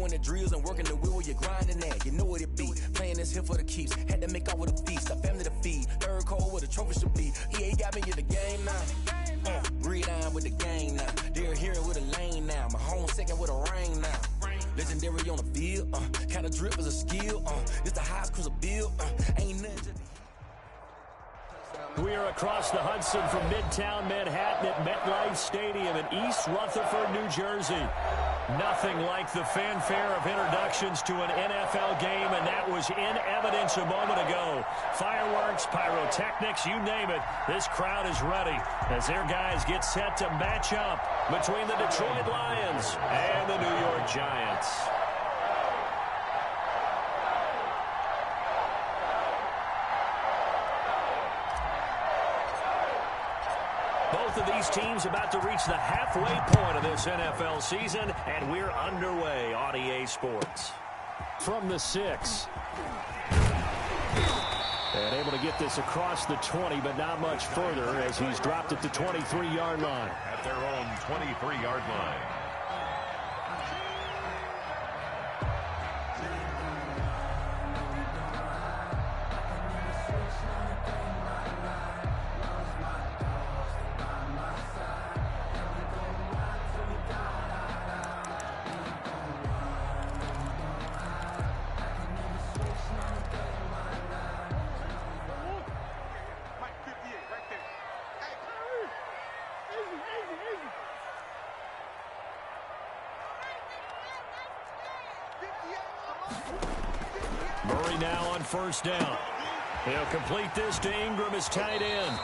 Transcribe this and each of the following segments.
doing the drills and working the wheel where you're grinding at. You know what it be. Playing this here for the keeps. Had to make out with a feast. A family to feed. Third cold where the trophy should be. EA got me in the game now. Red on with the game now. They're hearing with a lane now. My home second with a rain now. Legendary on the field. Kind of drip is a skill. It's the highest cruiser bill. Ain't nothing. We are across the Hudson from Midtown Manhattan at MetLife Stadium in East Rutherford, New Jersey. Nothing like the fanfare of introductions to an NFL game, and that was in evidence a moment ago. Fireworks, pyrotechnics, you name it. This crowd is ready as their guys get set to match up between the Detroit Lions and the New York Giants. Both of these teams about to reach the halfway point of this NFL season, and we're underway on EA Sports. From the 6. And able to get this across the 20, but not much further as he's dropped at the 23-yard line. At their own 23-yard line. Murray now on first down. He'll complete this to Ingram as tight end.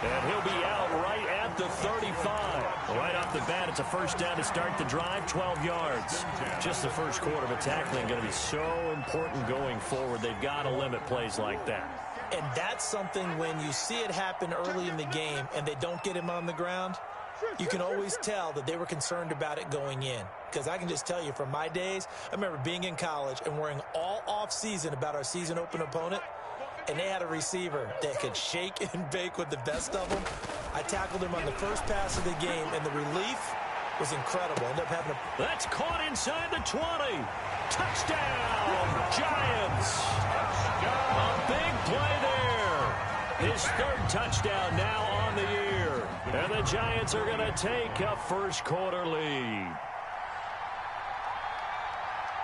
And he'll be out right at the 35. Right off the bat, it's a first down to start the drive, 12 yards. Just the first quarter, but tackling going to be so important going forward. They've got to limit plays like that. And that's something when you see it happen early in the game and they don't get him on the ground, you can always tell that they were concerned about it going in. Because I can just tell you from my days, I remember being in college and worrying all off-season about our season open opponent, and they had a receiver that could shake and bake with the best of them. I tackled him on the first pass of the game, and the relief was incredible. Ended up having That's caught inside the 20. Touchdown, Giants. A big play there. His third touchdown now on the year. And the Giants are going to take a first quarter lead.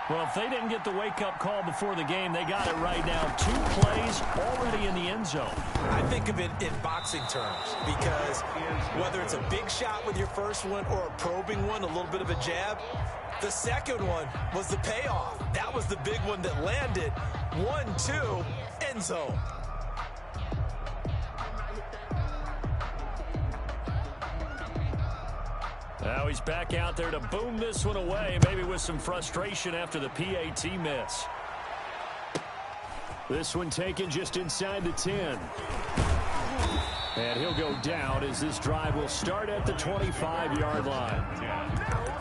Well, if they didn't get the wake-up call before the game, they got it right now. 2 plays already in the end zone. I think of it in boxing terms because whether it's a big shot with your first one or a probing one, a little bit of a jab, the second one was the payoff. That was the big one that landed. 1-2, end zone. Now he's back out there to boom this one away, maybe with some frustration after the PAT miss. This one taken just inside the 10. And he'll go down as this drive will start at the 25-yard line.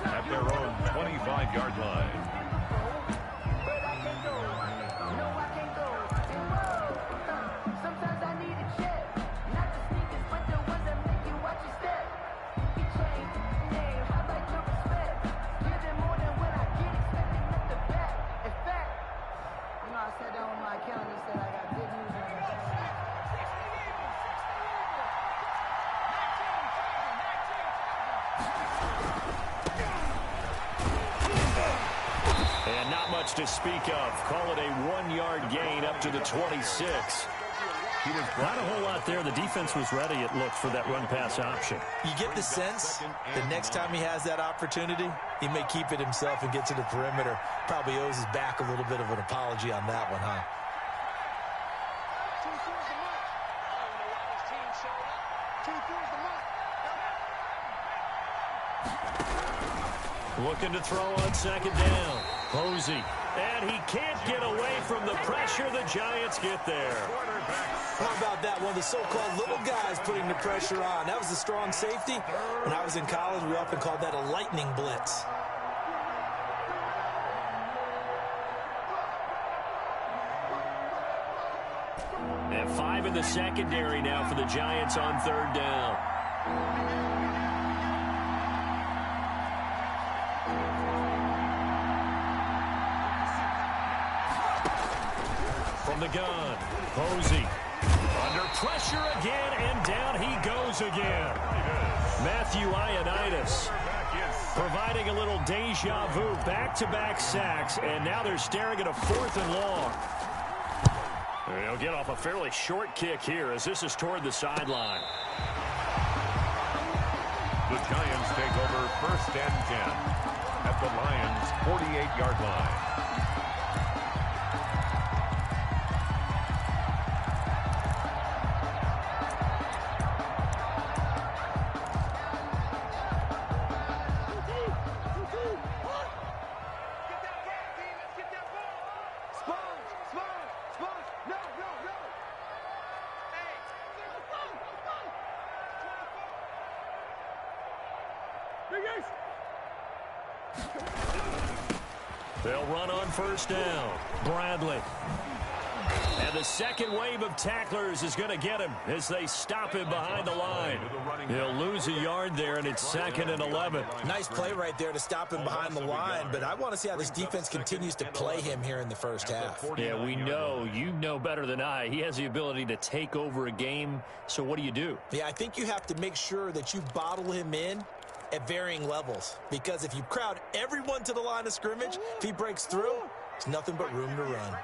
At their own 25-yard line. To speak of. Call it a 1-yard gain up to the 26. Not a whole lot there. The defense was ready, it looked, for that run-pass option. You get the sense that next time he has that opportunity, he may keep it himself and get to the perimeter. Probably owes his back a little bit of an apology on that one, huh? Looking to throw on second down. Posey. And he can't get away from the pressure. The Giants get there. How about that? One of the so-called little guys putting the pressure on. That was a strong safety. When I was in college, we often called that a lightning blitz. And 5 in the secondary now for the Giants on third down. From the gun, Posey. Under pressure again, and down he goes again. Matthew Ioannidis providing a little deja vu. Back-to-back sacks, and now they're staring at a 4th and long. He'll get off a fairly short kick here as this is toward the sideline. The Giants take over 1st and 10 at the Lions' 48-yard line. They'll run on 1st down. Bradley. And the second wave of tacklers is going to get him as they stop him behind the line. He'll lose a yard there, and it's 2nd and 11. Nice play right there to stop him behind the line, but I want to see how this defense continues to play him here in the first half. Yeah, we know. You know better than I. He has the ability to take over a game, so what do? Yeah, I think you have to make sure that you bottle him in at varying levels, because if you crowd everyone to the line of scrimmage, if he breaks through, there's nothing but room to run.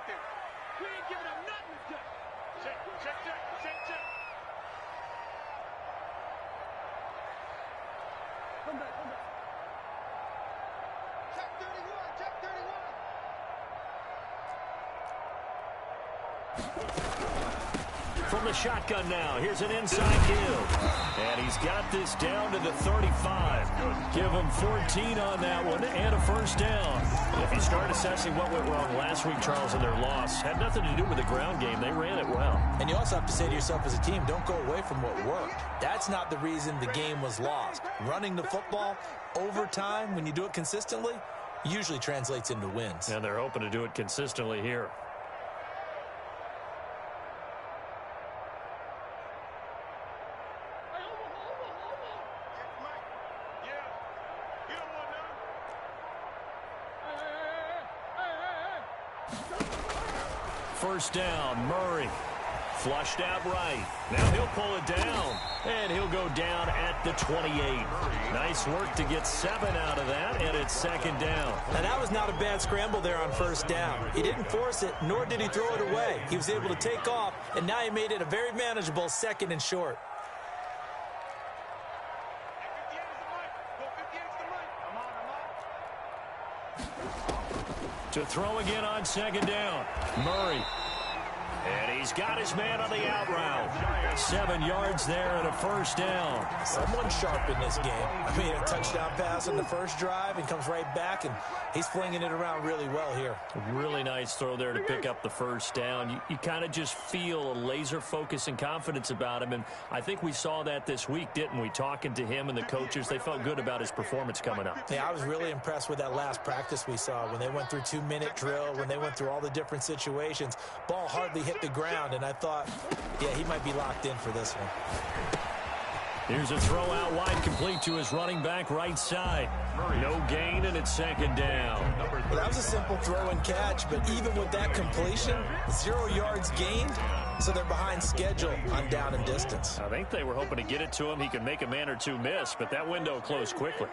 From the shotgun now, here's an inside give. And he's got this down to the 35. Give him 14 on that one and a 1st down. If you start assessing what went wrong last week, Charles, in their loss, had nothing to do with the ground game. They ran it well. And you also have to say to yourself as a team, don't go away from what worked. That's not the reason the game was lost. Running the football over time, when you do it consistently, usually translates into wins. And they're hoping to do it consistently here. First down, Murray. Flushed out right. Now he'll pull it down. And he'll go down at the 28. Nice work to get 7 out of that, and it's 2nd down. And that was not a bad scramble there on 1st down. He didn't force it, nor did he throw it away. He was able to take off, and now he made it a very manageable 2nd and short. To throw again on 2nd down. Murray. And he's got his man on the out route. 7 yards there and a 1st down. Someone sharp in this game. I mean, a touchdown pass on the first drive and comes right back, and he's flinging it around really well here. Really nice throw there to pick up the 1st down. You kind of just feel a laser focus and confidence about him, and I think we saw that this week, didn't we? Talking to him and the coaches, they felt good about his performance coming up. Yeah, I was really impressed with that last practice we saw when they went through 2-minute drill, when they went through all the different situations. Ball hardly hit the ground, and I thought, yeah, he might be locked in for this one. Here's a throw out wide, complete to his running back right side. No gain, and it's 2nd down. Well, that was a simple throw and catch, but even with that completion, 0 yards gained, so they're behind schedule on down and distance. I think they were hoping to get it to him. He could make a man or two miss, but that window closed quickly.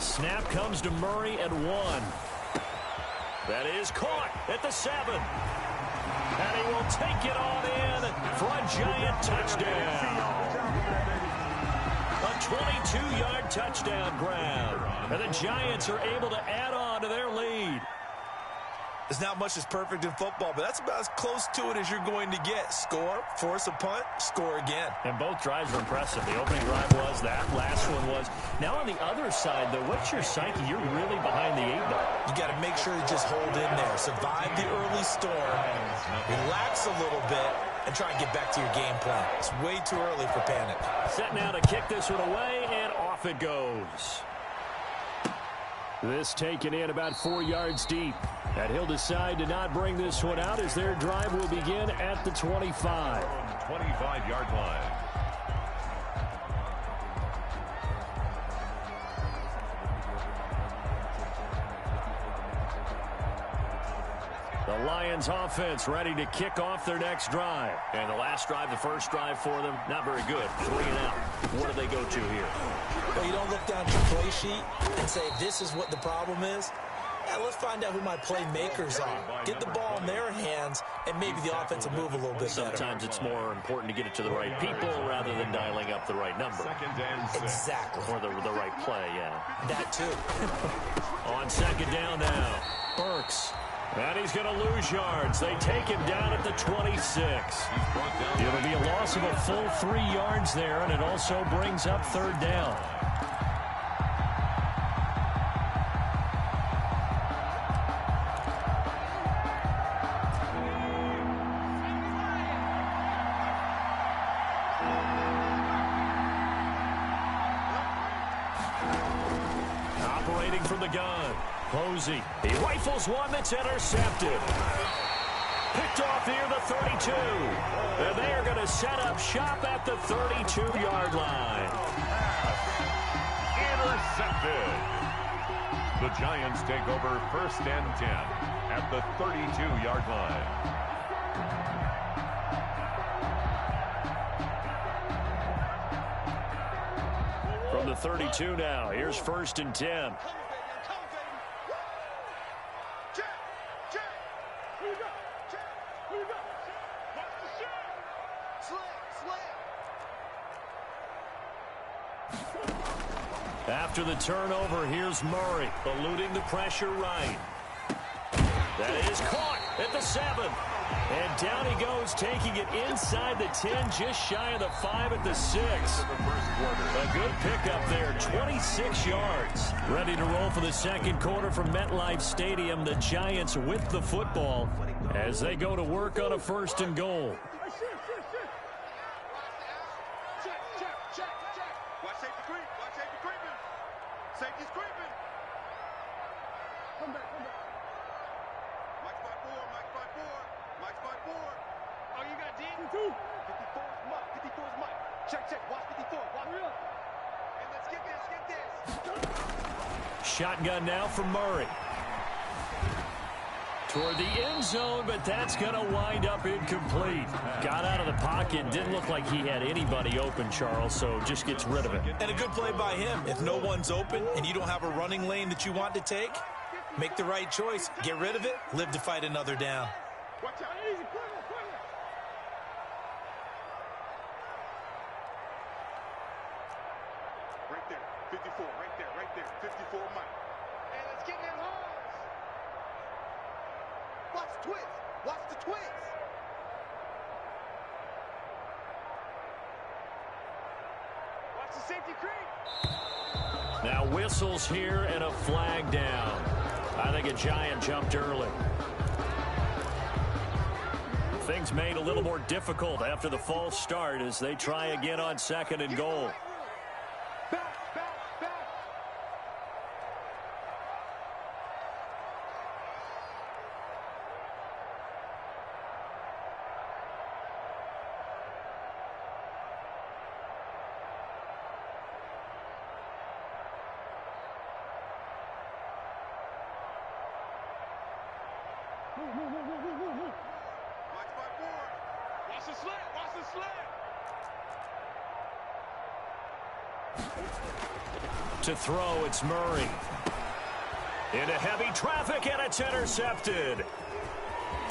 Snap comes to Murray at 1. That is caught at the 7. And he will take it on in for a Giant touchdown. A 22-yard touchdown grab. And the Giants are able to add on to their lead. There's not much that's perfect in football, but that's about as close to it as you're going to get. Score, force a punt, score again. And both drives were impressive. The opening drive was, that last one was. Now on the other side, though, what's your psyche? You're really behind the 8 ball. You got to make sure you just hold in there. Survive the early storm, relax a little bit, and try and get back to your game plan. It's way too early for panic. Set now to kick this one away, and off it goes. This taken in about 4 yards deep. And he'll decide to not bring this one out as their drive will begin at the 25. 25-yard line. The Lions offense ready to kick off their next drive. And the last drive, the first drive for them, not very good. 3 and out. What do they go to here? Well, you don't look down at your play sheet and say, this is what the problem is. Let's find out who my playmakers are. Get the ball in their hands, and maybe the offense will move a little bit better. Sometimes it's more important to get it to the right people rather than dialing up the right number. Exactly. Or the right play, yeah. That too. On second down now, Burks. And he's going to lose yards. They take him down at the 26. It'll be a loss of a full 3 yards there, and it also brings up third down. Operating from the gun. Posey. He rifles one that's intercepted. Picked off near the 32. And they are going to set up shop at the 32-yard line. Intercepted. The Giants take over 1st and 10 at the 32-yard line. From the 32 now, here's 1st and 10. After the turnover, here's Murray, eluding the pressure right. That is caught at the 7. And down he goes, taking it inside the 10, just shy of the 5 at the 6. A good pickup there, 26 yards. Ready to roll for the second quarter from MetLife Stadium. The Giants with the football as they go to work on a 1st and goal. Shotgun now for Murray. Toward the end zone, but that's going to wind up incomplete. Got out of the pocket. Didn't look like he had anybody open, Charles, so just gets rid of it. And a good play by him. If no one's open and you don't have a running lane that you want to take, make the right choice. Get rid of it. Live to fight another down. Right there. 54. Right there. 54 Mike. And let's get them home. Watch the twist. Watch the twist. Watch the safety creep. Now whistles here and a flag down. I think a Giant jumped early. Things made a little more difficult after the false start as they try again on 2nd and goal. To throw, it's Murray. Into heavy traffic, and it's intercepted.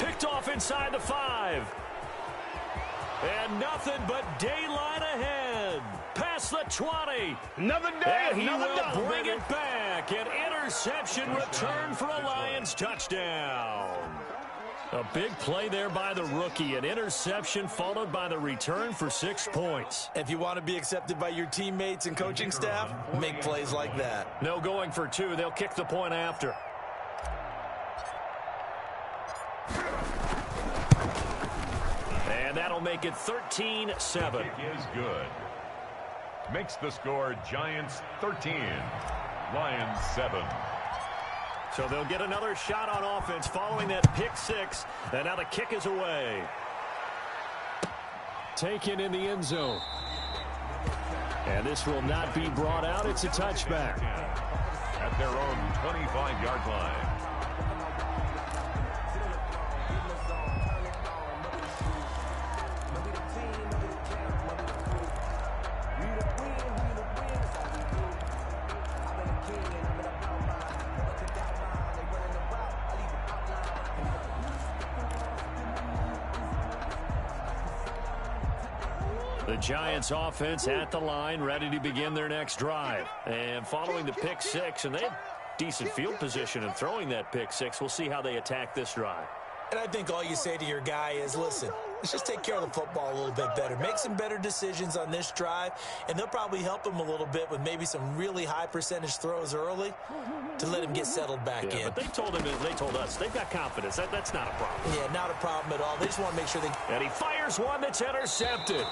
Picked off inside the 5. And nothing but daylight ahead. Past the 20. Another day, and he another will dollar, bring baby. it back. An interception return for a Lions touchdown. A big play there by the rookie. An interception followed by the return for 6 points. If you want to be accepted by your teammates and coaching staff, make plays like that. No going for 2. They'll kick the point after. And that'll make it 13-7. Kick is good. Makes the score Giants 13, Lions 7. So they'll get another shot on offense following that pick six. And now the kick is away. Taken in the end zone. And this will not be brought out. It's a touchback. At their own 25-yard line. The Giants offense at the line, ready to begin their next drive. And following the pick six, and they have decent field position in throwing that pick six. We'll see how they attack this drive. And I think all you say to your guy is, listen, let's just take care of the football a little bit better. Make some better decisions on this drive, and they'll probably help him a little bit with maybe some really high percentage throws early to let him get settled back in. But they told him, they told us, they've got confidence. That's not a problem. Yeah, not a problem at all. They just want to make sure they... And he fires one that's intercepted.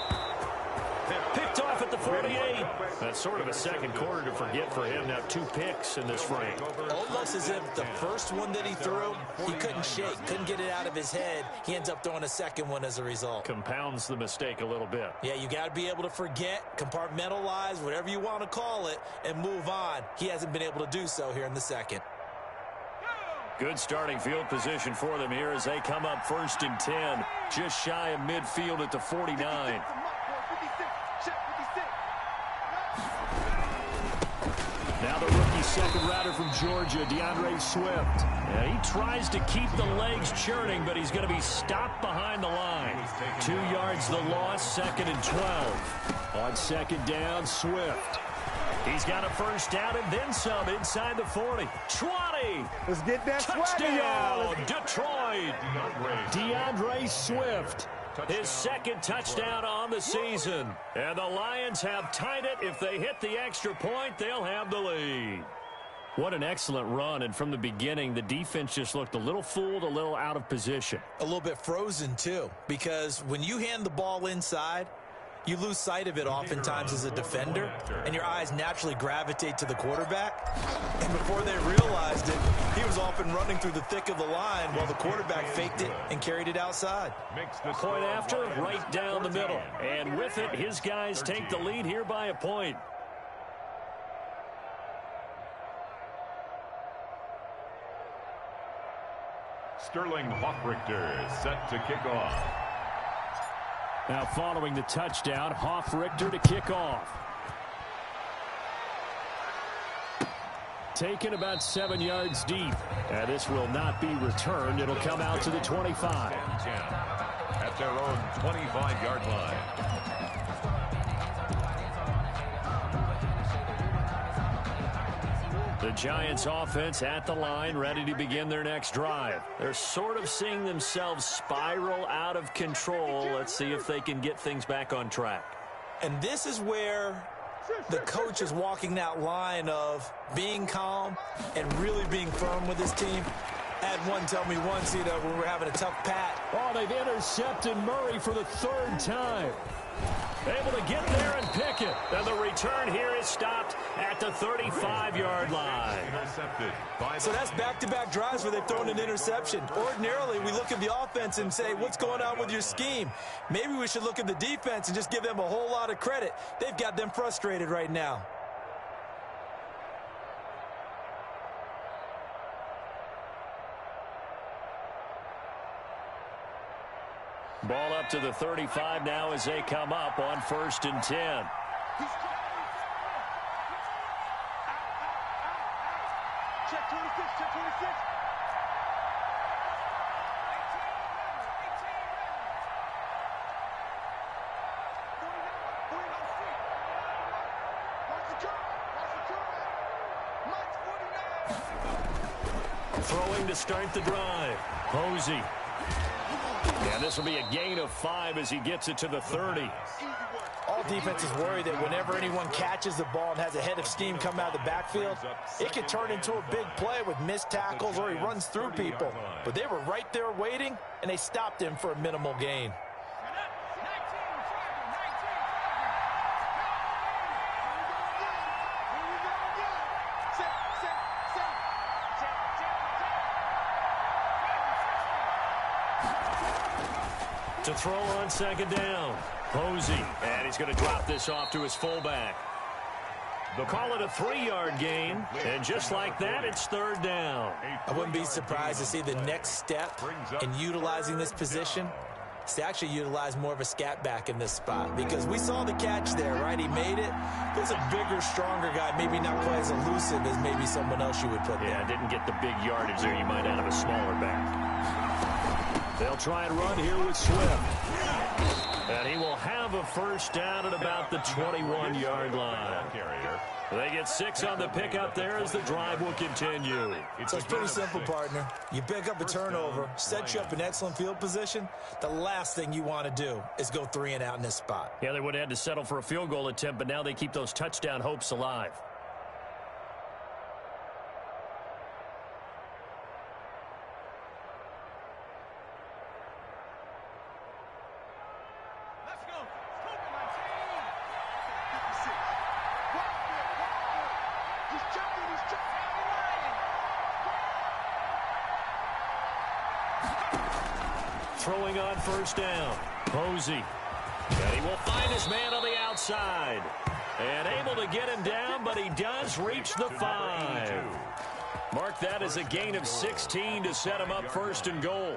Picked off at the 48. That's sort of a second quarter to forget for him. Now 2 picks in this frame. Almost as if the first one that he threw, he couldn't shake, couldn't get it out of his head. He ends up throwing a second one as a result. Compounds the mistake a little bit. Yeah, you got to be able to forget, compartmentalize, whatever you want to call it, and move on. He hasn't been able to do so here in the second. Good starting field position for them here as they come up 1st and 10. Just shy of midfield at the 49. Now the rookie second rounder from Georgia, DeAndre Swift. Yeah, he tries to keep the legs churning, but he's going to be stopped behind the line. 2 yards the loss, 2nd and 12. On 2nd down, Swift. He's got a first down and then some inside the 40. 20. Let's get that touchdown, Detroit. DeAndre Swift. His second touchdown on the season. And the Lions have tied it. If they hit the extra point, they'll have the lead. What an excellent run. And from the beginning, the defense just looked a little fooled, a little out of position. A little bit frozen, too, because when you hand the ball inside, you lose sight of it oftentimes as a defender, and your eyes naturally gravitate to the quarterback. And before they realized it, he was off and running through the thick of the line while the quarterback faked it and carried it outside. Point after, right down the middle. And with it, his guys take the lead here by a point. Sterling Hoffrichter set to kick off. Now following the touchdown, Hoffrichter to kick off. Taken about 7 yards deep. And this will not be returned. It'll come out to the 25. At their own 25-yard line. The Giants offense at the line, ready to begin their next drive. They're sort of seeing themselves spiral out of control. Let's see if they can get things back on track. And this is where the coach is walking that line of being calm and really being firm with his team. I had one tell me once, when we were having a tough pat. Oh, they've intercepted Murray for the 3rd time. Able to get there and pick it. And the return here is stopped at the 35-yard line. So that's back-to-back drives where they've thrown an interception. Ordinarily, we look at the offense and say, what's going on with your scheme? Maybe we should look at the defense and just give them a whole lot of credit. They've got them frustrated right now. Ball up to the 35 now as they come up on 1st and 10. Check 26, check 26. Throwing to start the drive. Posey. And this will be a gain of 5 as he gets it to the 30. All defenses worry that whenever anyone catches the ball and has a head of steam come out of the backfield, it could turn into a big play with missed tackles or he runs through people. But they were right there waiting, and they stopped him for a minimal gain. To throw on second down. Posey, and he's going to drop this off to his fullback. They'll call it a 3-yard gain, and just like that, it's third down. I wouldn't be surprised to see the next step in utilizing this position is to actually utilize more of a scat back in this spot, because we saw the catch there, right? He made it. There's a bigger, stronger guy, maybe not quite as elusive as maybe someone else you would put there. Yeah, didn't get the big yardage there you might out of a smaller back. They'll try and run here with Swift. And he will have a first down at about the 21-yard line. They get 6 on the pickup there as the drive will continue. So it's pretty simple, partner. You pick up a turnover, set you up in excellent field position. The last thing you want to do is go 3 and out in this spot. Yeah, they would have had to settle for a field goal attempt, but now they keep those touchdown hopes alive. Throwing on first down. Posey. And he will find his man on the outside. And able to get him down, but he does reach the 5. Mark that as a gain of 16 to set him up first and goal.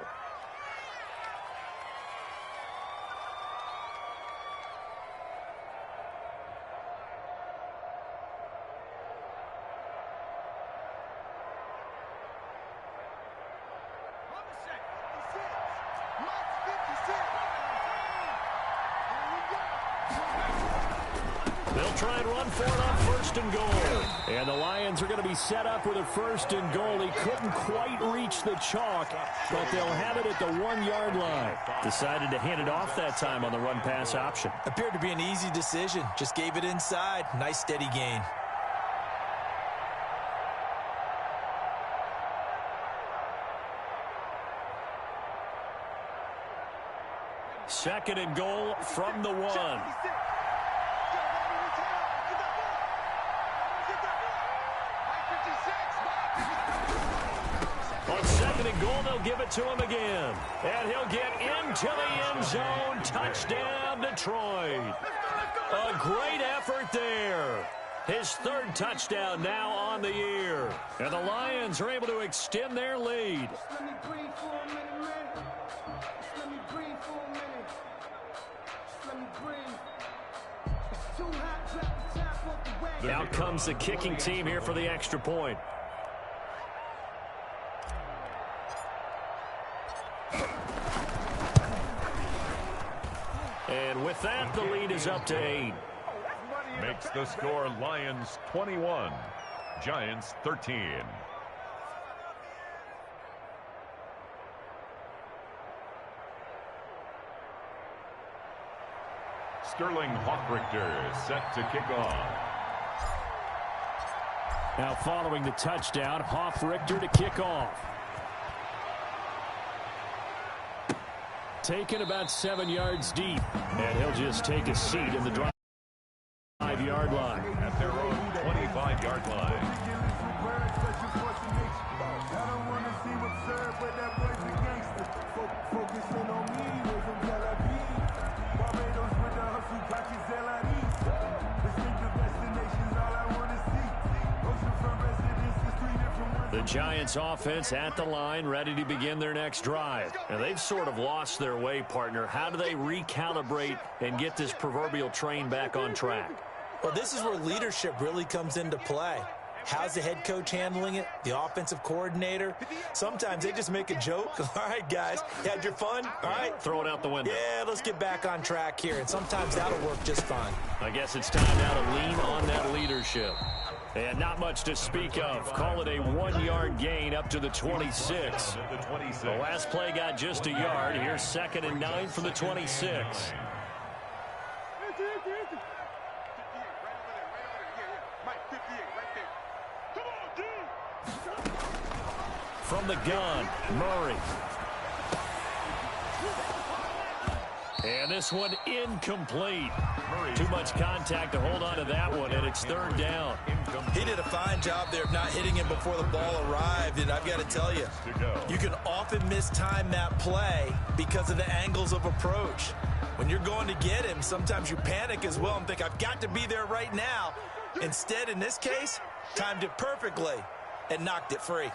They'll try and run for it on first and goal. And the Lions are going to be set up with a first and goal. He couldn't quite reach the chalk, but they'll have it at the 1-yard line. Decided to hand it off that time on the run-pass option. Appeared to be an easy decision. Just gave it inside. Nice steady gain. Second and goal from the 1. On second and goal, they'll give it to him again. And he'll get into the end zone. Touchdown, Detroit. A great effort there. His 3rd touchdown now on the year. And the Lions are able to extend their lead. Out comes the kicking team here for the extra point. And with that, the lead is up to 8. Makes the score Lions 21, Giants 13. Sterling Hawkrichter set to kick off. Now following the touchdown, Hawkrichter to kick off. Taken about 7 yards deep. And he'll just take a seat in the drive. 5-yard line. At their own 25-yard line. The Giants offense at the line, ready to begin their next drive. And they've sort of lost their way, partner. How do they recalibrate and get this proverbial train back on track? Well, this is where leadership really comes into play. How's the head coach handling it? The offensive coordinator? Sometimes they just make a joke. All right, guys, you had your fun? All right. Throw it out the window. Yeah, let's get back on track here. And sometimes that'll work just fine. I guess it's time now to lean on that leadership. And not much to speak of. Call it a 1-yard gain up to the 26. The last play got just a yard. Here's 2nd and 9 from the 26. From the gun, Murray. And this one incomplete. Too much contact to hold on to that one, and it's third down. He did a fine job there of not hitting him before the ball arrived, and I've got to tell you, you can often mistime that play because of the angles of approach. When you're going to get him, sometimes you panic as well and think, I've got to be there right now. Instead, in this case, timed it perfectly and knocked it free.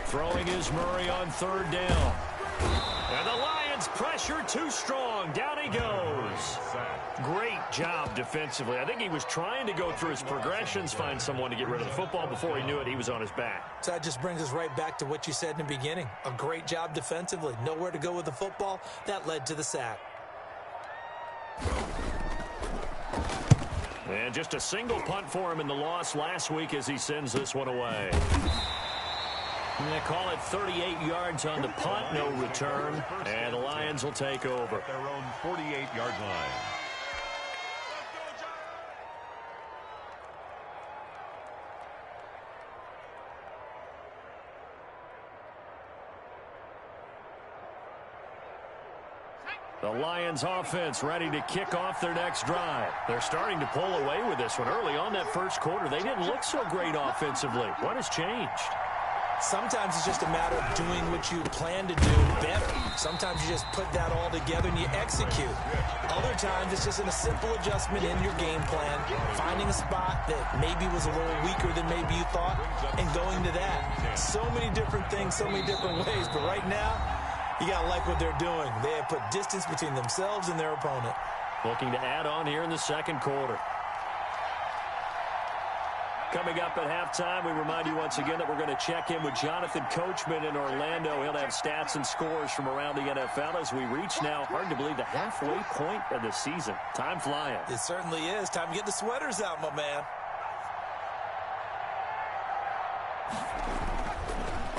Throwing is Murray on third down. And the Lions pressure too strong. Down he goes. Great job defensively. I think he was trying to go through his progressions, find someone to get rid of the football. Before he knew it, he was on his back. So that just brings us right back to what you said in the beginning. A great job defensively. Nowhere to go with the football. That led to the sack. And just a single punt for him in the loss last week as he sends this one away. They call it 38 yards on the punt, no return, and the Lions will take over. Their own 48-yard line. The Lions offense ready to kick off their next drive. They're starting to pull away with this one. Early on that first quarter, they didn't look so great offensively. What has changed? Sometimes it's just a matter of doing what you plan to do better. Sometimes you just put that all together and you execute. Other times it's just a simple adjustment in your game plan, finding a spot that maybe was a little weaker than maybe you thought, and going to that. So many different things, so many different ways, but right now, you got to like what they're doing. They have put distance between themselves and their opponent. Looking to add on here in the second quarter. Coming up at halftime, we remind you once again that we're going to check in with Jonathan Coachman in Orlando. He'll have stats and scores from around the NFL as we reach now, hard to believe, the halfway point of the season. Time flying. It certainly is. Time to get the sweaters out, my man.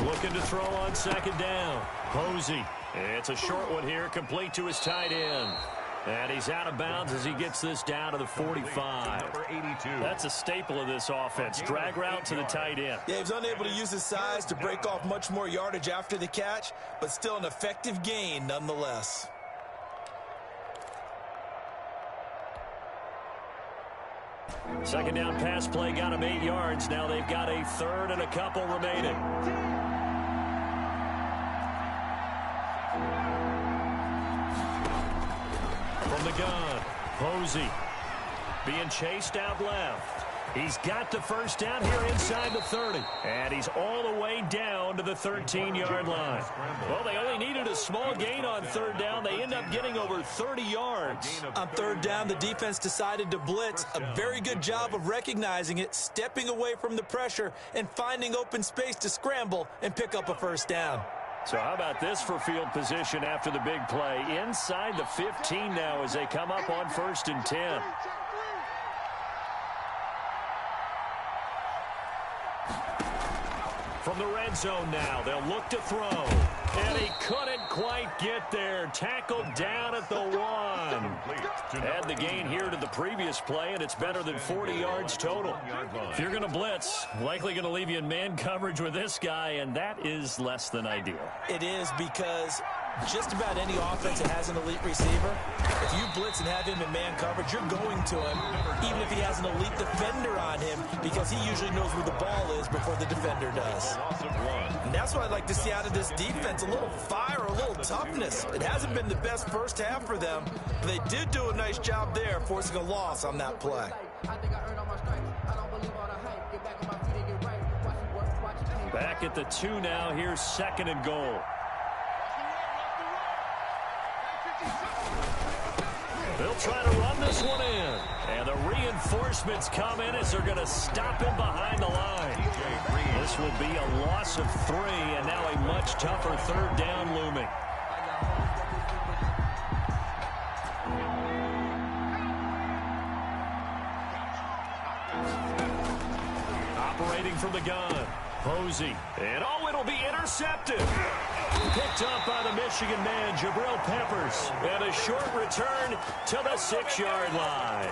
Looking to throw on second down. Posey. It's a short one here, complete to his tight end. And he's out of bounds as he gets this down to the 45. Number 82. That's a staple of this offense. Drag route to the tight end. Yeah, he was unable to use his size to break off much more yardage after the catch, but still an effective gain nonetheless. Second down pass play got him 8 yards. Now they've got a third and a couple remaining. From the gun, Posey being chased out left. He's got the first down here inside the 30. And he's all the way down to the 13-yard line. Well, they only needed a small gain on third down. They end up getting over 30 yards. On third down, the defense decided to blitz. A very good job of recognizing it, stepping away from the pressure, and finding open space to scramble and pick up a first down. So how about this for field position after the big play? Inside the 15 now as they come up on 1st and 10. From the red zone now, they'll look to throw. And he couldn't quite get there. Tackled down at the 1. Add the gain here to the previous play, and it's better than 40 yards total. If you're going to blitz, likely going to leave you in man coverage with this guy, and that is less than ideal. It is, because just about any offense that has an elite receiver, if you blitz and have him in man coverage, you're going to him, even if he has an elite defender on him, because he usually knows where the ball is before the defender does. And that's what I'd like to see out of this defense, a little fire, a little toughness. It hasn't been the best first half for them, but they did do a nice job there, forcing a loss on that play. Back at the 2 now, here's 2nd and goal. They'll try to run this one in. And the reinforcements come in as they're going to stop him behind the line. This will be a loss of 3, and now a much tougher third down looming. Operating from the gun, Posey. And oh, it'll be intercepted. Picked up by the Michigan man, Jabril Peppers. And a short return to the 6-yard line.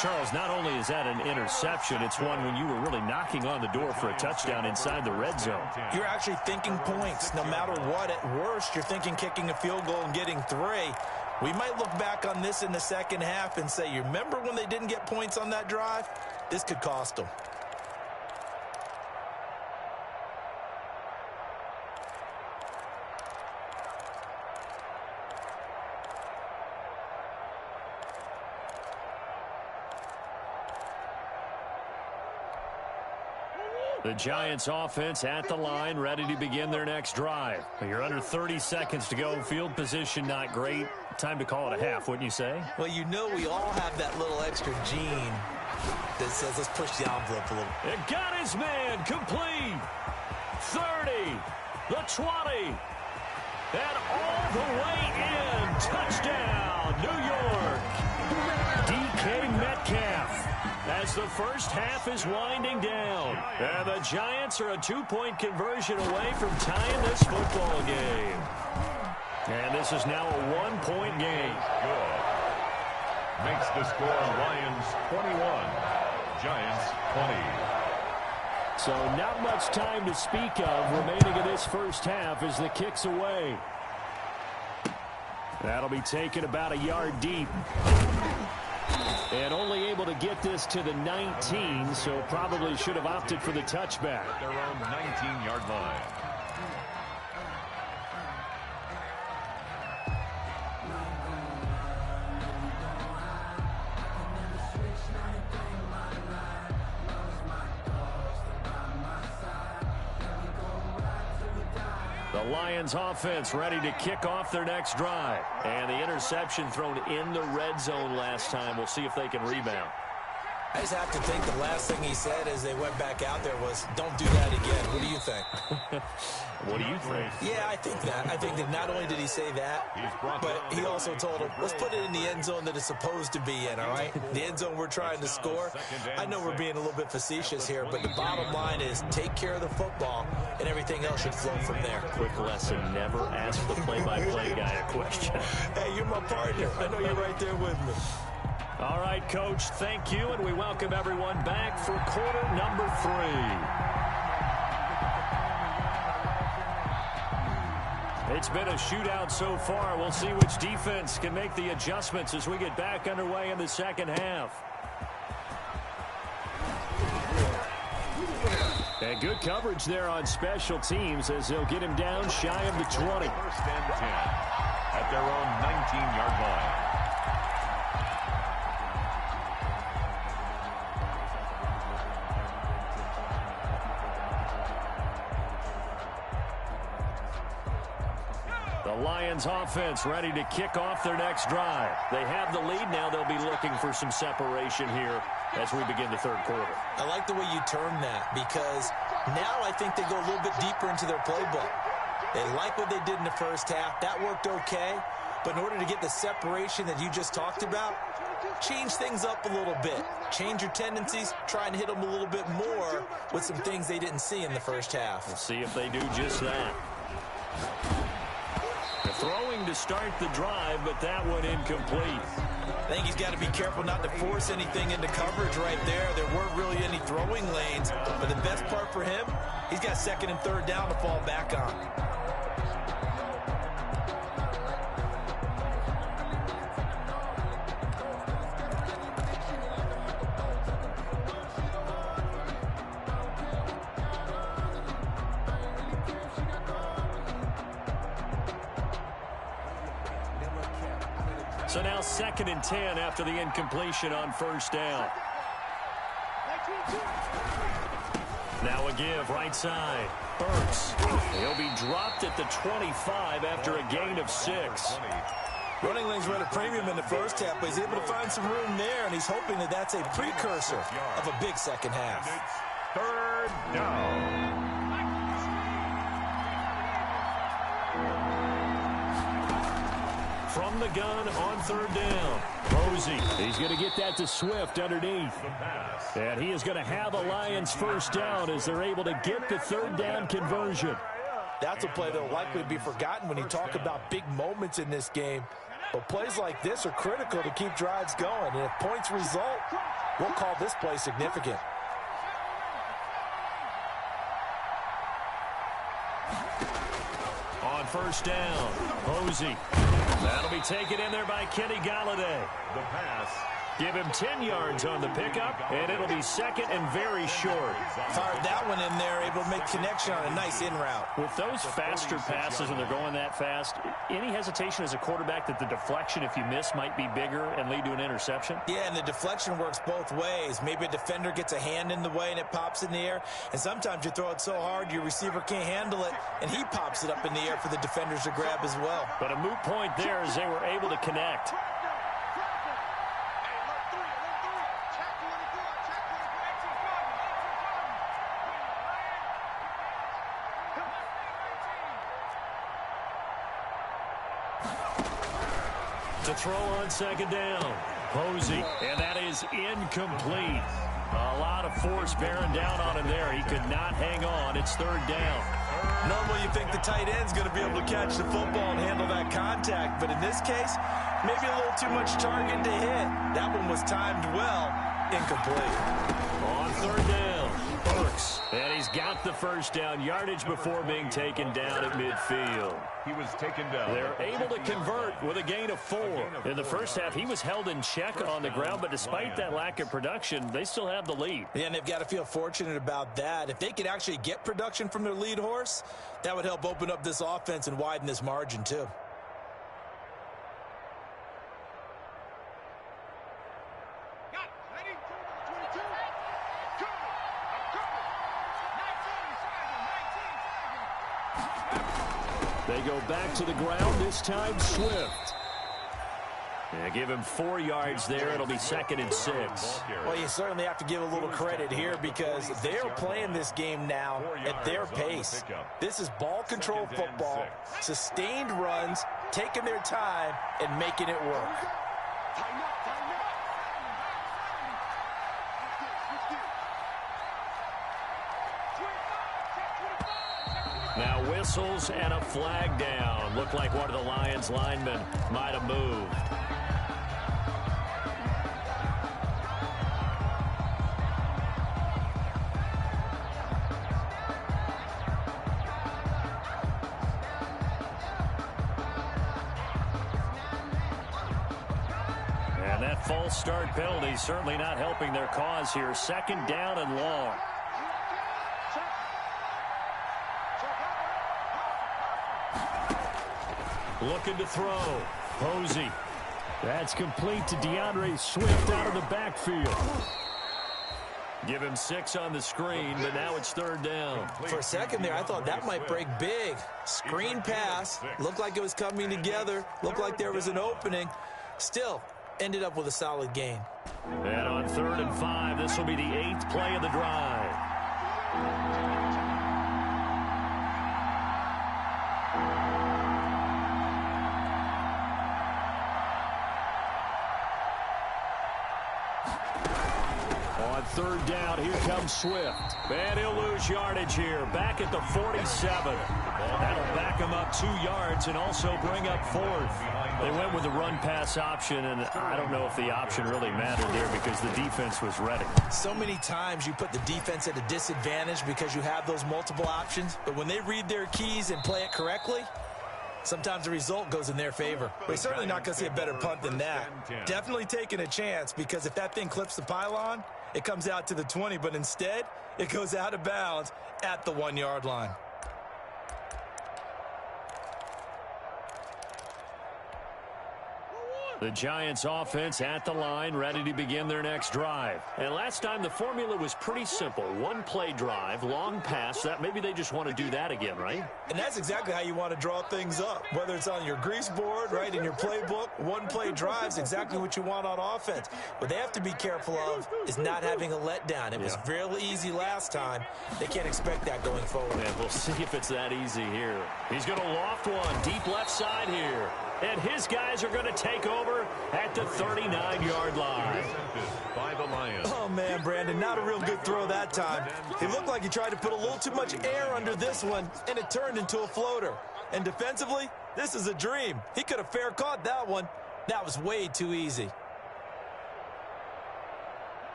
Charles, not only is that an interception, it's one when you were really knocking on the door for a touchdown inside the red zone. You're actually thinking points. No matter what, at worst, you're thinking kicking a field goal and getting 3. We might look back on this in the second half and say, you remember when they didn't get points on that drive? This could cost them. The Giants offense at the line, ready to begin their next drive. You're under 30 seconds to go. Field position not great. Time to call it a half, wouldn't you say? Well, you know we all have that little extra gene that says let's push the envelope a little. It got his man complete. 30, the 20, and all the way in. Touchdown, New York. DK Metcalf. As the first half is winding down. And the Giants are a 2-point conversion away from tying this football game. And this is now a 1-point game. Good. Makes the score Lions 21, Giants 20. So not much time to speak of remaining in this first half as the kick's away. That'll be taken about a yard deep. And only able to get this to the 19, so probably should have opted for the touchback. Their own 19-yard line. The Lions offense ready to kick off their next drive. And the interception thrown in the red zone last time. We'll see if they can rebound. I just have to think the last thing he said as they went back out there was, don't do that again. What do you think? What do you think? Yeah, I think that. I think that not only did he say that, but he also told him, let's put it in the end zone that it's supposed to be in, all right? The end zone we're trying to score. I know we're being a little bit facetious here, but the bottom line is take care of the football, and everything else should flow from there. Quick lesson, never ask the play-by-play guy a question. Hey, you're my partner. I know you're right there with me. All right, Coach, thank you, and we welcome everyone back for quarter number 3. It's been a shootout so far. We'll see which defense can make the adjustments as we get back underway in the second half. And good coverage there on special teams as they'll get him down shy of the 20. First and 10 at their own 19-yard line. The Lions offense ready to kick off their next drive. They have the lead now. They'll be looking for some separation here as we begin the third quarter. I like the way you term that because now I think they go a little bit deeper into their playbook. They like what they did in the first half. That worked okay. But in order to get the separation that you just talked about, change things up a little bit. Change your tendencies. Try and hit them a little bit more with some things they didn't see in the first half. We'll see if they do just that. Throwing to start the drive, but that one incomplete. I think he's got to be careful not to force anything into coverage right there. There weren't really any throwing lanes, but the best part for him, he's got second and third down to fall back on. So now second and 10 after the incompletion on first down. Now a give right side. Burks. He'll be dropped at the 25 after a gain of 6. Running lanes were at a premium in the first half, but he's able to find some room there, and he's hoping that that's a precursor of a big second half. Third down. From the gun on third down. Posey, he's going to get that to Swift underneath. And he is going to have a Lions first down as they're able to get the third down conversion. That's a play that will likely be forgotten when you talk about big moments in this game. But plays like this are critical to keep drives going. And if points result, we'll call this play significant. On first down, Posey. That'll be taken in there by Kenny Galladay. The pass. Give him 10 yards on the pickup, and it'll be second and very short. Fired that one in there, able to make connection on a nice in route. With those faster passes when they're going that fast, any hesitation as a quarterback that the deflection, if you miss, might be bigger and lead to an interception? Yeah, and the deflection works both ways. Maybe a defender gets a hand in the way and it pops in the air, and sometimes you throw it so hard your receiver can't handle it, and he pops it up in the air for the defenders to grab as well. But a moot point there as they were able to connect. To throw on second down, Posey, and that is incomplete. A lot of force bearing down on him there. He could not hang on. It's third down. Normally you think the tight end's going to be able to catch the football and handle that contact, but in this case, maybe a little too much target to hit. That one was timed well, incomplete. On third down, Burks, and he's got the first down yardage before being taken down at midfield. He was taken down. They're able to convert with a gain of 4. In the first half, he was held in check on the ground, but despite that lack of production, they still have the lead. Yeah, and they've got to feel fortunate about that. If they could actually get production from their lead horse, that would help open up this offense and widen this margin too. They go back to the ground, this time Swift. Yeah, give him 4 yards there. It'll be second and 6. Well, you certainly have to give a little credit here because they're playing this game now at their pace. This is ball control football, sustained runs, taking their time, and making it work. Now whistles and a flag down. Looked like one of the Lions linemen might have moved. And that false start penalty certainly not helping their cause here. Second down and long. Looking to throw. Posey. That's complete to DeAndre Swift out of the backfield. Give him 6 on the screen, but now it's third down. For a second there, I thought that might break big. Screen pass. Looked like it was coming together. Looked like there was an opening. Still, ended up with a solid gain. And on 3rd and 5, this will be the 8th play of the drive. Third down, here comes Swift. And he'll lose yardage here, back at the 47. That'll back him up 2 yards and also bring up 4th. They went with the run-pass option, and I don't know if the option really mattered there because the defense was ready. So many times you put the defense at a disadvantage because you have those multiple options, but when they read their keys and play it correctly, sometimes the result goes in their favor. We're certainly not going to see a better punt than that. Definitely taking a chance because if that thing clips the pylon, it comes out to the 20, but instead, it goes out of bounds at the 1-yard line. The Giants offense at the line, ready to begin their next drive. And last time the formula was pretty simple. 1-play drive, long pass. That maybe they just want to do that again, right? And that's exactly how you want to draw things up. Whether it's on your grease board, right, in your playbook, 1-play drive's exactly what you want on offense. What they have to be careful of is not having a letdown. It was real easy last time. They can't expect that going forward. And we'll see if it's that easy here. He's going to loft one deep left side here. And his guys are going to take over at the 39-yard line. By the Lions. Oh, man, Brandon, not a real good throw that time. It looked like he tried to put a little too much air under this one, and it turned into a floater. And defensively, this is a dream. He could have fair caught that one. That was way too easy.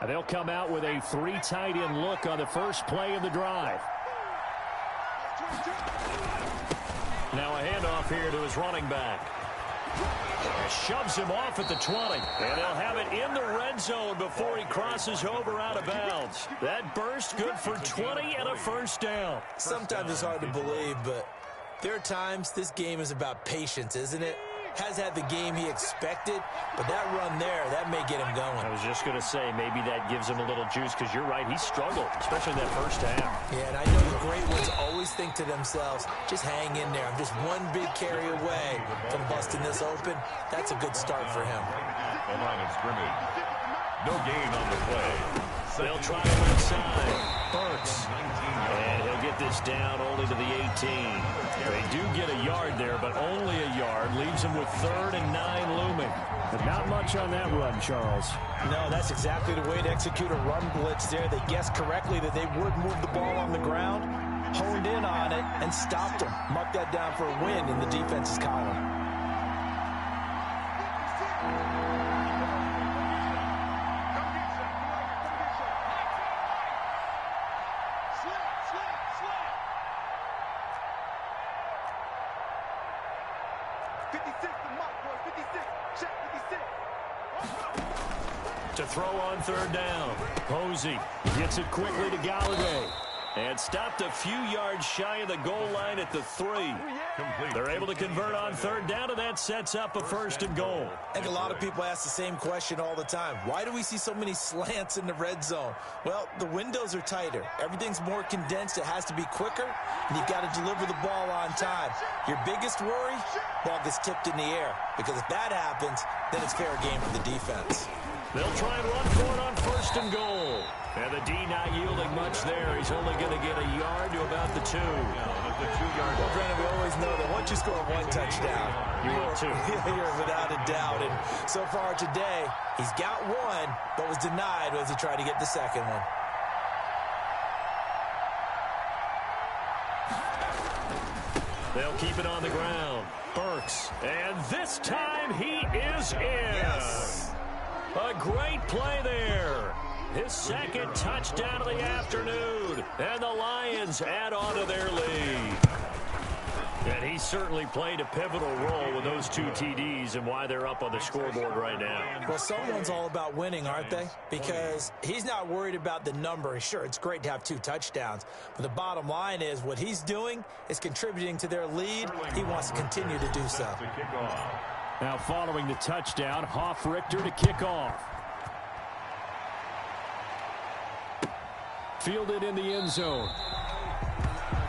They'll come out with a 3 tight end look on the first play of the drive. Now a handoff here to his running back. Shoves him off at the 20. And they'll have it in the red zone before he crosses over out of bounds. That burst good for 20 and a first down. Sometimes it's hard to believe, but there are times this game is about patience, isn't it? Has had the game he expected, but that run there, that may get him going. I was just going to say, maybe that gives him a little juice, because you're right, he struggled, especially in that first half. Yeah, and I know the great ones always think to themselves, just hang in there. I'm just one big carry away from busting this open. That's a good start for him. The line of scrimmage. No gain on the play. They'll try him inside. Burks. And he'll get this down only to the 18. They do get a yard there, but only a yard. Leaves them with 3rd and 9 looming. But not much on that run, Charles. No, that's exactly the way to execute a run blitz there. They guessed correctly that they would move the ball on the ground, honed in on it, and stopped them. Mark that down for a win in the defense's column. To throw on 3rd down. Posey gets it quickly to Galladay. And stopped a few yards shy of the goal line at the 3. Complete. They're able to convert on 3rd down, and that sets up a 1st and goal. I think a lot of people ask the same question all the time. Why do we see so many slants in the red zone? Well, the windows are tighter. Everything's more condensed. It has to be quicker, and you've got to deliver the ball on time. Your biggest worry? Ball gets tipped in the air, because if that happens, then it's fair game for the defense. They'll try and run for it on 1st and goal. And the D not yielding much there. He's only going to get a yard to about the 2. Well, Brandon, we always know that once you score 1 touchdown, you're without a doubt. And so far today, he's got 1, but was denied as he tried to get the second one. They'll keep it on the ground. Burks. And this time he is in. Yes. A great play there. His 2nd touchdown of the afternoon. And the Lions add on to their lead. And he certainly played a pivotal role with those 2 TDs and why they're up on the scoreboard right now. Well, someone's all about winning, aren't they? Because he's not worried about the number. Sure, it's great to have 2 touchdowns. But the bottom line is what he's doing is contributing to their lead. He wants to continue to do so. Now following the touchdown, Hoff-Richter to kick off. Fielded in the end zone.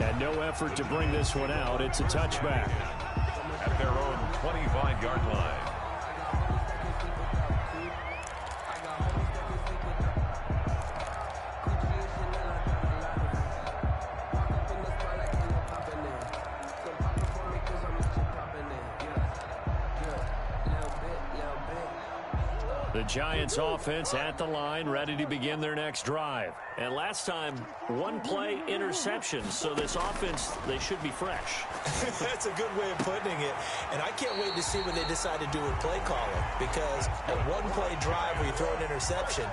And no effort to bring this one out. It's a touchback. At their own 25-yard line. The Giants offense at the line, ready to begin their next drive. And last time, 1 play interception. So this offense, they should be fresh. That's a good way of putting it. And I can't wait to see what they decide to do with play calling. Because a 1-play drive where you throw an interception,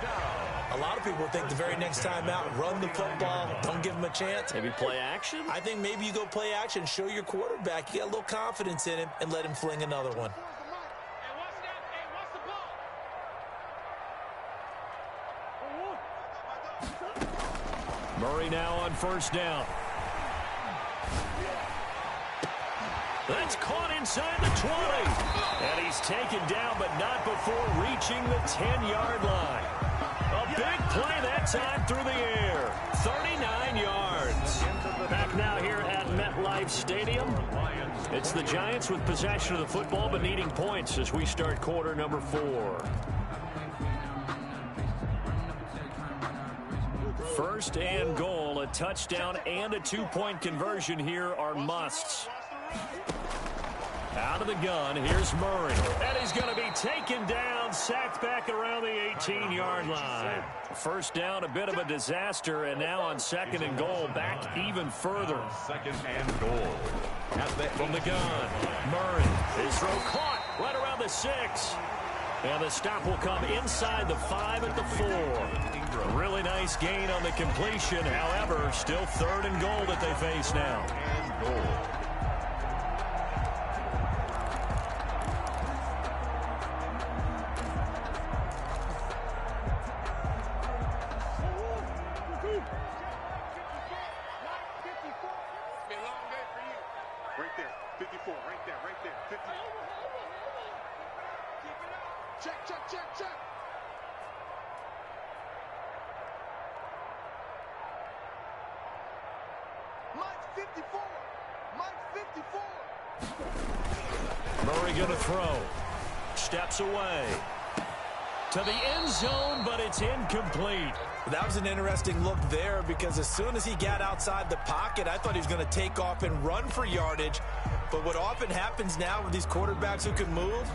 a lot of people think the very next time out, run the football, don't give them a chance. Maybe play action? I think maybe you go play action, show your quarterback you got a little confidence in him, and let him fling another one. Murray now on 1st down. That's caught inside the 20. And he's taken down, but not before reaching the 10-yard line. A big play that time through the air. 39 yards. Back now here at MetLife Stadium. It's the Giants with possession of the football, but needing points as we start quarter number 4. 1st and goal, a touchdown and a 2-point conversion here are musts. Out of the gun, here's Murray. And he's going to be taken down down, sacked back around the 18-yard line. First down, a bit of a disaster, and now on second and goal, back even further. Second and goal. From the gun, Murray. His throw caught right around the 6. And the stop will come inside the 5 at the 4. Really nice gain on the completion. However, still third and goal that they face now. And goal. Right there, 54, right there, right there, 50. Check, check, check, check. Mike's 54. Mike's 54. Murray going to throw. Steps away. To the end zone, but it's incomplete. That was an interesting look there because as soon as he got outside the pocket, I thought he was going to take off and run for yardage. But what often happens now with these quarterbacks who can move,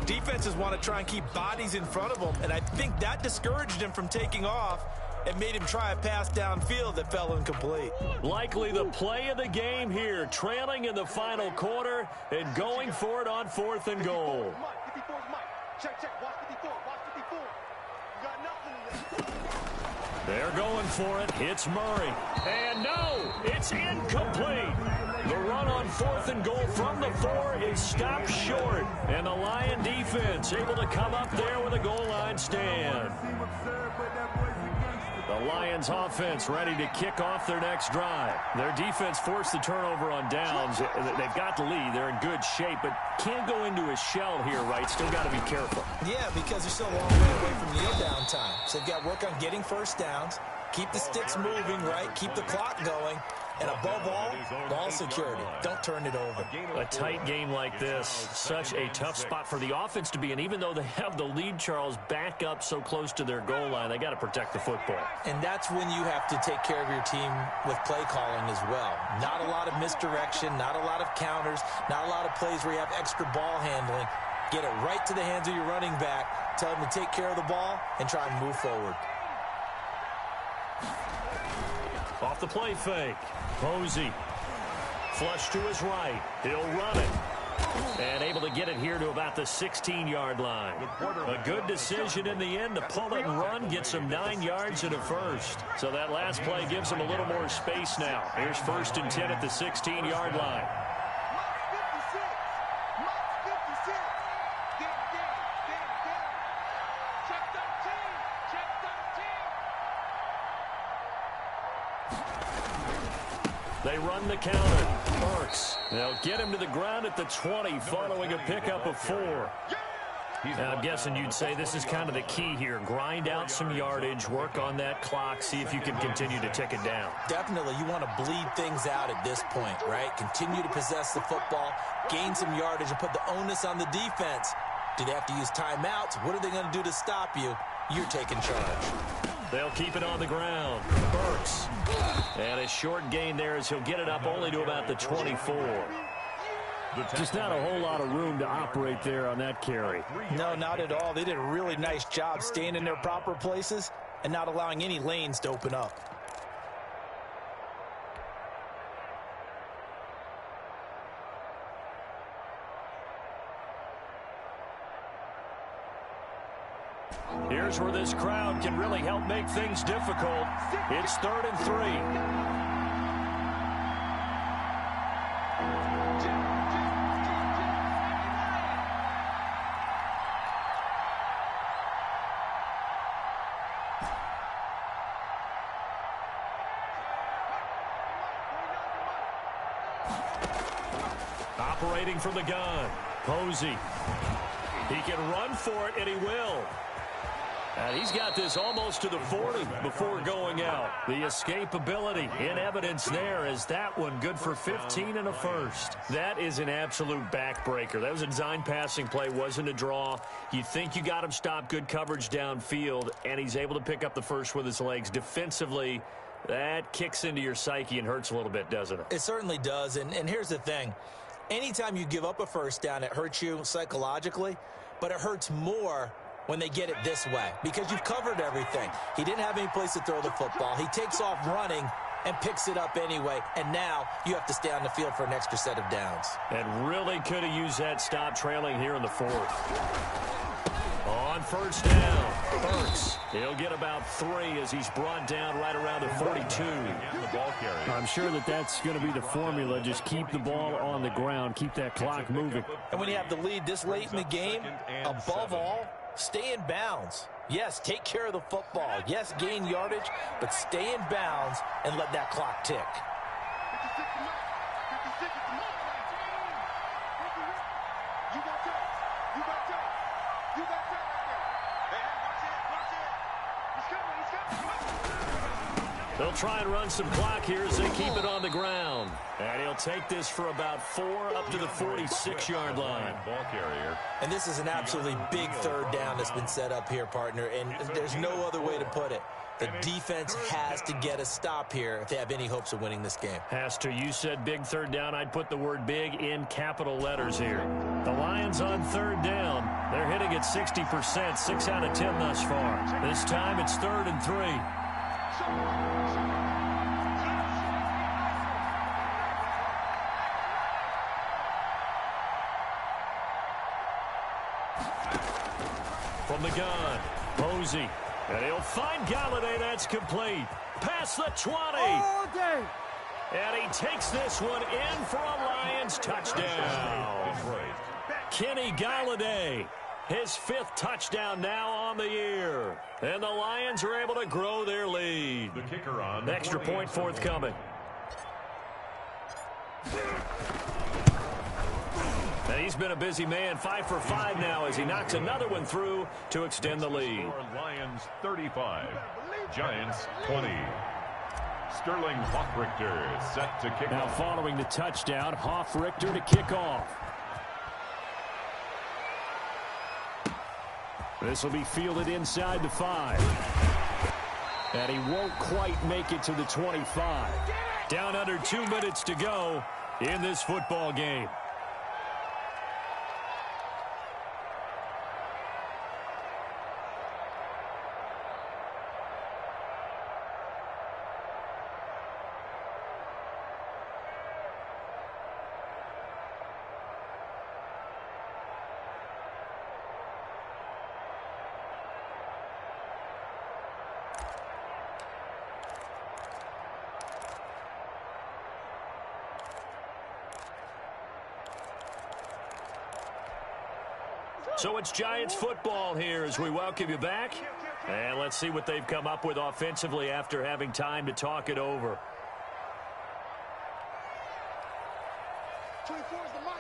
defenses want to try and keep bodies in front of them. And I think that discouraged him from taking off and made him try a pass downfield that fell incomplete. Likely the play of the game here, trailing in the final quarter and going for it on 4th and goal. 54 is Mike. Check, check. Watch 54. Watch 54. You got nothing in there. They're going for it. It's Murray. And no, it's incomplete. The run on 4th and goal from the 4 is stopped short. And the Lion defense able to come up there with a goal line stand. The Lions offense ready to kick off their next drive. Their defense forced the turnover on downs. They've got the lead. They're in good shape, but can't go into a shell here, right? Still got to be careful. Yeah, because they're still a long way away from kneel down time. So they've got to work on getting first downs, keep the sticks moving, right? Keep the clock going. And above all, ball security. Don't turn it over. A tight game like this, such a tough spot for the offense to be in. Even though they have the lead, Charles, back up so close to their goal line, they got to protect the football. And that's when you have to take care of your team with play calling as well. Not a lot of misdirection, not a lot of counters, not a lot of plays where you have extra ball handling. Get it right to the hands of your running back, tell him to take care of the ball, and try and move forward. Off the play fake. Posey. Flush to his right. He'll run it. And able to get it here to about the 16-yard line. A good decision in the end to pull it and run, get some 9 yards and a first. So that last play gives him a little more space now. Here's 1st and 10 at the 16-yard line. They run the counter. Burks. They'll get him to the ground at the 20 following a pickup of 4. Now, I'm guessing you'd say this is kind of the key here. Grind out some yardage, work on that clock, see if you can continue to tick it down. Definitely. You want to bleed things out at this point, right? Continue to possess the football, gain some yardage, and put the onus on the defense. Do they have to use timeouts? What are they going to do to stop you? You're taking charge. They'll keep it on the ground. Burks. And a short gain there as he'll get it up only to about the 24. Just not a whole lot of room to operate there on that carry. No, not at all. They did a really nice job staying in their proper places and not allowing any lanes to open up. Here's where this crowd can really help make things difficult. It's 3rd and 3. Operating from the gun, Posey. He can run for it, and he will. And he's got this almost to the 40 before going out. The escapability in evidence there is that one good for 15 and a first. That is an absolute backbreaker. That was a design passing play, wasn't a draw. You think you got him stopped, good coverage downfield, and he's able to pick up the first with his legs. Defensively, that kicks into your psyche and hurts a little bit, doesn't it? It certainly does, and here's the thing. Anytime you give up a first down, it hurts you psychologically, but it hurts more when they get it this way because you've covered everything. He didn't have any place to throw the football. He takes off running and picks it up anyway, and now you have to stay on the field for an extra set of downs. And really could have used that stop trailing here in the fourth. On first down, Burks. He'll get about 3 as he's brought down right around the 42. I'm sure that's going to be the formula. Just keep the ball on the ground. Keep that clock moving. And when you have the lead this late in the game, above all, stay in bounds. Yes, take care of the football. Yes, gain yardage, but stay in bounds and let that clock tick. They'll try and run some clock here as they keep it on the ground. And he'll take this for about 4 up to the 46-yard line. Ball carrier. And this is an absolutely big third down that's been set up here, partner, and there's no other way to put it. The defense has to get a stop here if they have any hopes of winning this game. Pastor, you said big third down. I'd put the word big in capital letters here. The Lions on third down. They're hitting at 60%, 6 out of 10 thus far. This time it's 3rd and 3. From the gun, Posey. And he'll find Galladay. That's complete. Past the 20. And he takes this one in for a Lions touchdown. Kenny Galladay, his 5th touchdown now on the year. And the Lions are able to grow their lead. The kicker on. Extra point forthcoming. And he's been a busy man, 5 for 5 now as he knocks another one through to extend the lead. Lions 35, Giants 20. Sterling Hoffrichter set to kick now off. Following the touchdown, Hoffrichter to kick off. This will be fielded inside the 5. And he won't quite make it to the 25. Down under 2 minutes to go in this football game. So it's Giants football here as we welcome you back. And let's see what they've come up with offensively after having time to talk it over. 24 is the mic.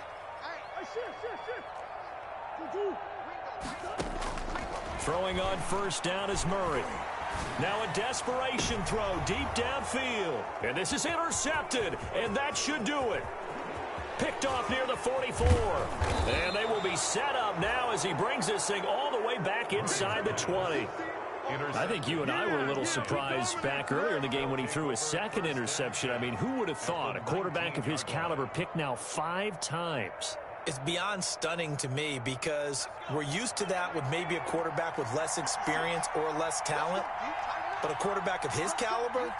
Throwing on first down is Murray. Now a desperation throw deep downfield. And this is intercepted, and that should do it. Picked off near the 44. And they will be set up now as he brings this thing all the way back inside the 20. I think you and I were a little surprised back earlier in the game when he threw his 2nd interception. I mean, who would have thought a quarterback of his caliber picked now 5 times? It's beyond stunning to me because we're used to that with maybe a quarterback with less experience or less talent. But a quarterback of his caliber,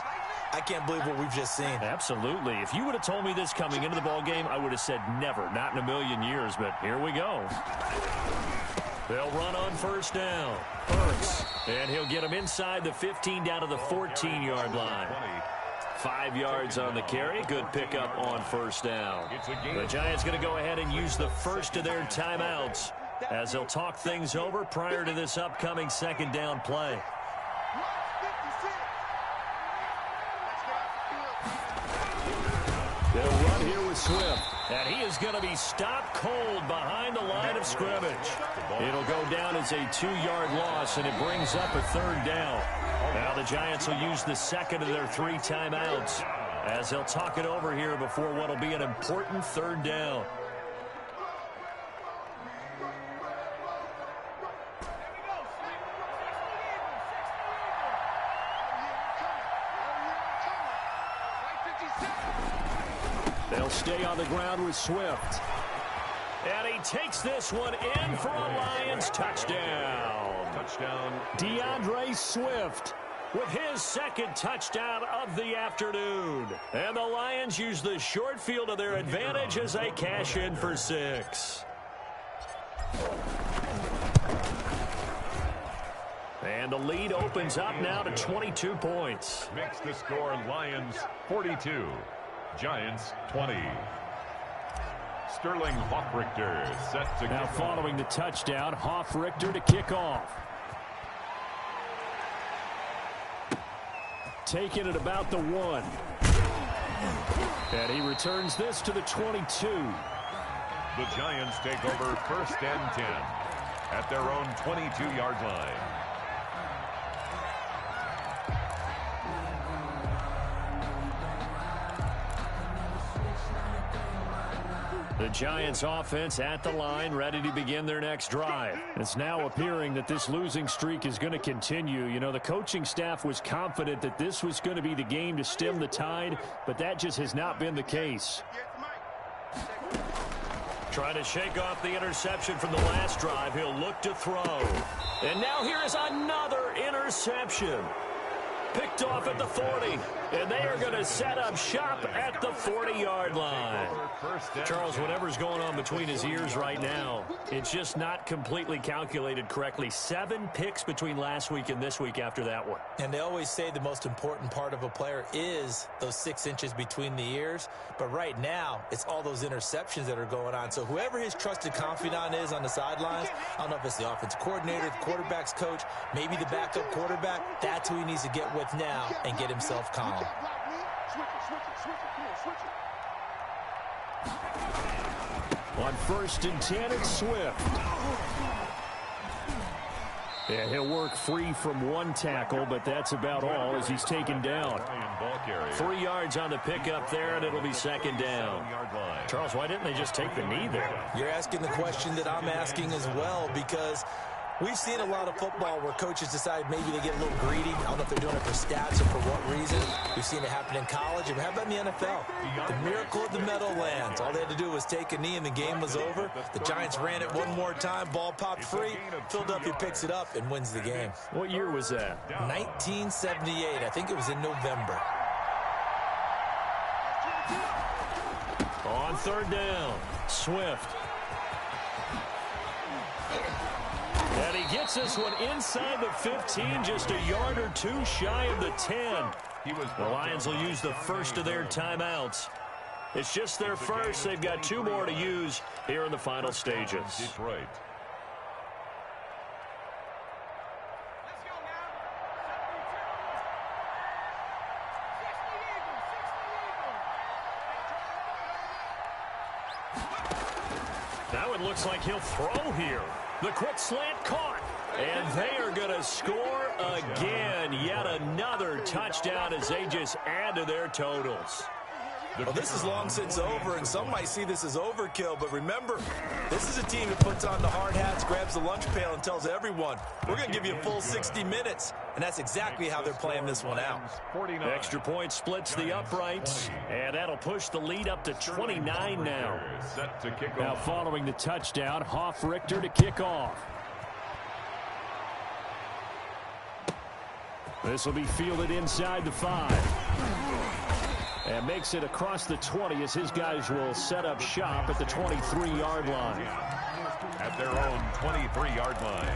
I can't believe what we've just seen. Absolutely. If you would have told me this coming into the ball game, I would have said never, not in a million years, but here we go. They'll run on first down. Burks. And he'll get him inside the 15 down to the 14-yard line. 5 yards on the carry. Good pickup on first down. The Giants going to go ahead and use the first of their timeouts as they'll talk things over prior to this upcoming 2nd down play. They'll run here with Swift. And he is going to be stopped cold behind the line of scrimmage. It'll go down as a 2-yard loss, and it brings up a 3rd down. Now the Giants will use the 2nd of their 3 timeouts as they'll talk it over here before what will be an important 3rd down. They'll stay on the ground with Swift. And he takes this one in for a Lions touchdown. Touchdown. DeAndre Swift with his second touchdown of the afternoon. And the Lions use the short field to their advantage as they cash in for 6. And the lead opens up now to 22 points. Makes the score Lions 42, Giants 20. Sterling Hoffrichter set to now following the touchdown, Hoffrichter to kick off. Taking it about the 1. And he returns this to the 22. The Giants take over 1st and 10 at their own 22-yard line. The Giants offense at the line, ready to begin their next drive. It's now appearing that this losing streak is going to continue. You know, the coaching staff was confident that this was going to be the game to stem the tide, but that just has not been the case. Trying to shake off the interception from the last drive. He'll look to throw. And now here is another interception. Picked off at the 40, and they are going to set up shop at the 40-yard line. Charles, whatever's going on between his ears right now, it's just not completely calculated correctly. 7 picks between last week and this week after that one. And they always say the most important part of a player is those 6 inches between the ears. But right now, it's all those interceptions that are going on. So whoever his trusted confidant is on the sidelines, I don't know if it's the offensive coordinator, the quarterback's coach, maybe the backup quarterback, that's who he needs to get with now and get himself calm. On 1st and 10, it's Swift. And he'll work free from 1 tackle, but that's about all as he's taken down. 3 yards on the pickup there, and it'll be 2nd down. Charles, why didn't they just take the knee there? You're asking the question that I'm asking as well, because we've seen a lot of football where coaches decide maybe they get a little greedy. I don't know if they're doing it for stats or for what reason. We've seen it happen in college. And how about in the NFL? The miracle of the Meadowlands. All they had to do was take a knee and the game was over. The Giants ran it one more time. Ball popped free. Philadelphia picks it up and wins the game. What year was that? 1978. I think it was in November. On 3rd down, Swift. And he gets this one inside the 15, just a yard or 2 shy of the 10. The Lions will use the first of their timeouts. It's just their first. They've got 2 more to use here in the final stages. Detroit. Now it looks like he'll throw here. The quick slant caught. And they are going to score again. Yet another touchdown as they just add to their totals. Well, this is long since over, and some might see this as overkill. But remember, this is a team that puts on the hard hats, grabs the lunch pail, and tells everyone, we're going to give you a full 60 minutes. And that's exactly how they're playing this one out. Extra point splits the uprights, and that'll push the lead up to 29 now. Now following the touchdown, Hoffrichter to kick off. This will be fielded inside the 5. And makes it across the 20 as his guys will set up shop at the 23-yard line. At their own 23-yard line.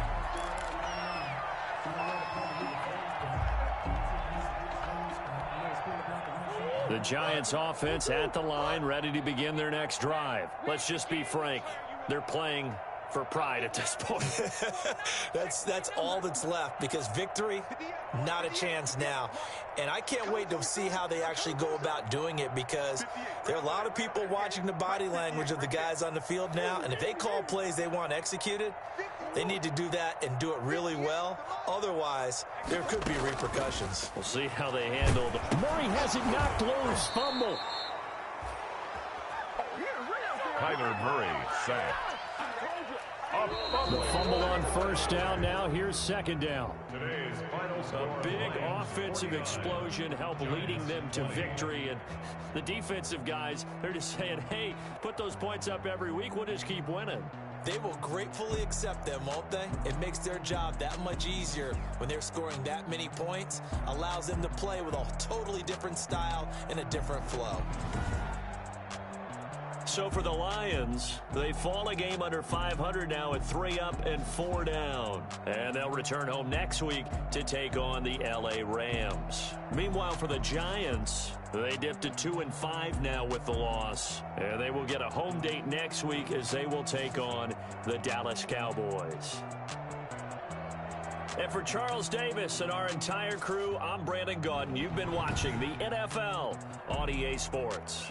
The Giants offense at the line, ready to begin their next drive. Let's just be frank. They're playing for pride at this point. That's all that's left, because victory, not a chance now. And I can't wait to see how they actually go about doing it, because there are a lot of people watching the body language of the guys on the field now, and if they call plays they want executed, they need to do that and do it really well. Otherwise, there could be repercussions. We'll see how they handle it. Murray has it knocked loose. Fumble. Kyler Murray sacked. The fumble on 1st down. Now here's 2nd down. Today's final score. A big offensive explosion helped leading them to victory. And the defensive guys, they're just saying, hey, put those points up every week. We'll just keep winning. They will gratefully accept them, won't they? It makes their job that much easier when they're scoring that many points, allows them to play with a totally different style and a different flow. So for the Lions, they fall a game under 500 now at 3 up and 4 down. And they'll return home next week to take on the LA Rams. Meanwhile, for the Giants, they dipped to 2-5 now with the loss. And they will get a home date next week as they will take on the Dallas Cowboys. And for Charles Davis and our entire crew, I'm Brandon Gaudin. You've been watching the NFL on EA Sports.